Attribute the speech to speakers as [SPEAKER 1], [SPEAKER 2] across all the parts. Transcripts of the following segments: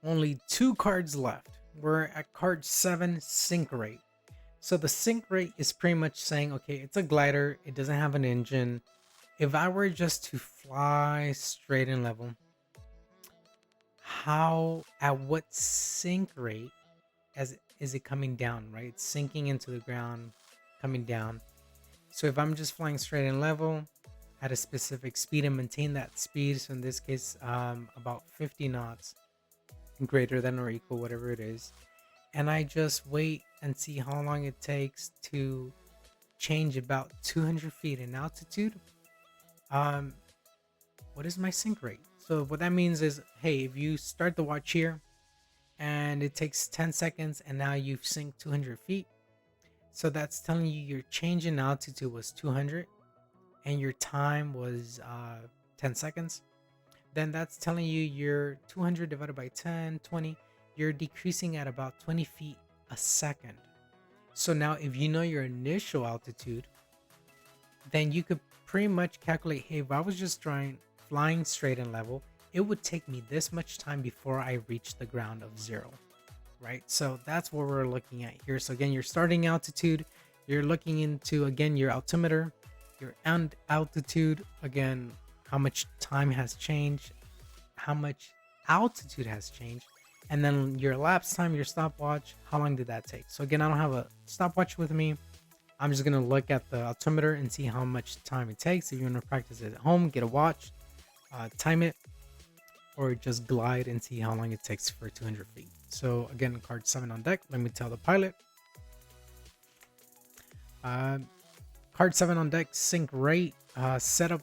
[SPEAKER 1] only 2 cards left. We're at card 7, sink rate. So the sink rate is pretty much saying, okay, it's a glider, it doesn't have an engine. If I were just to fly straight and level, at what sink rate as is it coming down, right? It's sinking into the ground, coming down. So if I'm just flying straight and level at a specific speed and maintain that speed, so in this case, about 50 knots, greater than or equal, whatever it is, and I just wait and see how long it takes to change about 200 feet in altitude, um, what is my sink rate? So what that means is, hey, if you start the watch here and it takes 10 seconds and now you've synced 200 feet, so that's telling you your change in altitude was 200 and your time was 10 seconds. Then that's telling you your 200 divided by 10, 20, you're decreasing at about 20 feet a second. So now if you know your initial altitude, then you could pretty much calculate, hey, if I was just flying straight and level, it would take me this much time before I reach the ground of 0, right? So that's what we're looking at here. So again, your starting altitude, you're looking into, again, your altimeter, your end altitude, again, how much time has changed, how much altitude has changed, and then your lapse time, your stopwatch, how long did that take? So again, I don't have a stopwatch with me. I'm just gonna look at the altimeter and see how much time it takes. If you want to practice it at home, get a watch, time it, or just glide and see how long it takes for 200 feet. So again, card 7 on deck. Let me tell the pilot. Card 7 on deck, sync rate, set up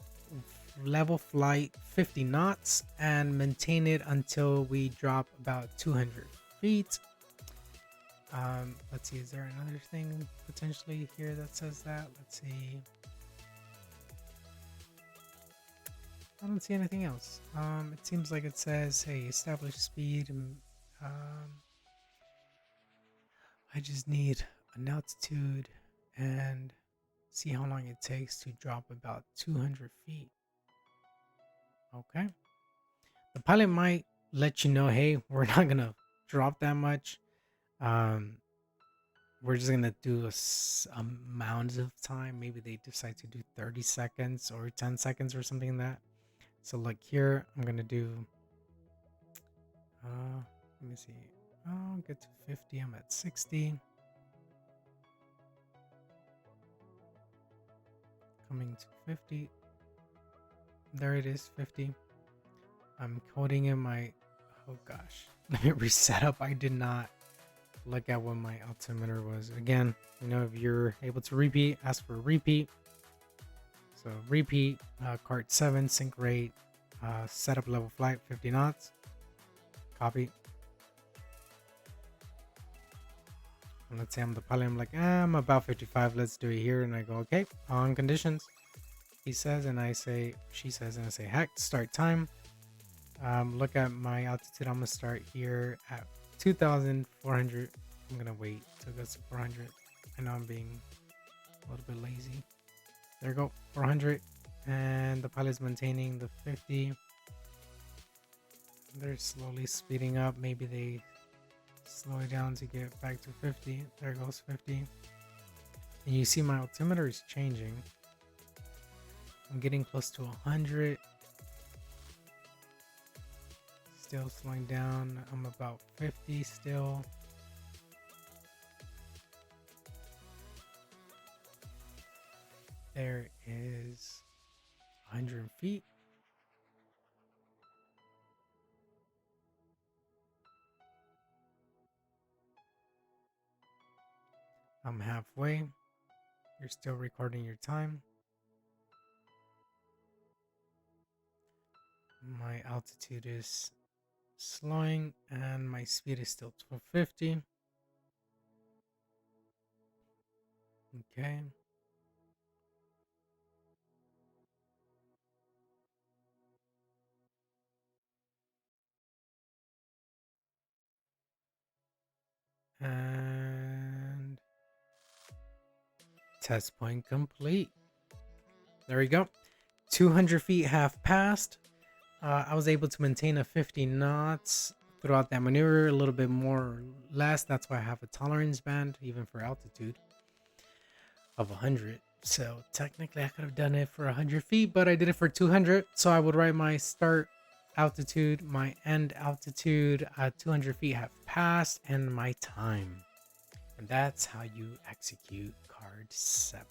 [SPEAKER 1] level flight 50 knots and maintain it until we drop about 200 feet. Let's see, is there another thing potentially here that says that? Let's see. I don't see anything else. It seems like it says, hey, establish speed. I just need an altitude and see how long it takes to drop about 200 feet. Okay. The pilot might let you know, hey, we're not going to drop that much. We're just going to do amount of time. Maybe they decide to do 30 seconds or 10 seconds or something like that. So like here, I'm going to do, let me see. I'll get to 50. I'm at 60. Coming to 50. There it is, 50. I'm coding in my, oh gosh, let me reset up. I did not look at what my altimeter was. Again, you know, if you're able to repeat, ask for a repeat. So repeat, card 7, sync rate, setup level flight 50 knots. Copy. And let's say I'm the pilot. I'm like, I'm about 55. Let's do it here. And I go, okay, on conditions. He says, and I say, she says, and I say, heck, start time. Look at my altitude. I'm gonna start here at 2,400. I'm gonna wait till it goes to 400. I know I'm being a little bit lazy. There we go, 400, and the pilot's maintaining the 50. They're slowly speeding up. Maybe they slow it down to get back to 50. There goes 50. And you see my altimeter is changing. I'm getting close to 100. Still slowing down. I'm about 50 still. There is 100 feet. I'm halfway. You're still recording your time. My altitude is slowing and my speed is still 1250. Okay. And test point complete. There we go. 200 feet have passed. I was able to maintain a 50 knots throughout that maneuver a little bit more or less. That's why I have a tolerance band, even for altitude, of 100. So technically I could have done it for 100 feet, but I did it for 200. So I would write my start altitude, my end altitude at 200 feet have passed, and my time. And that's how you execute card 7.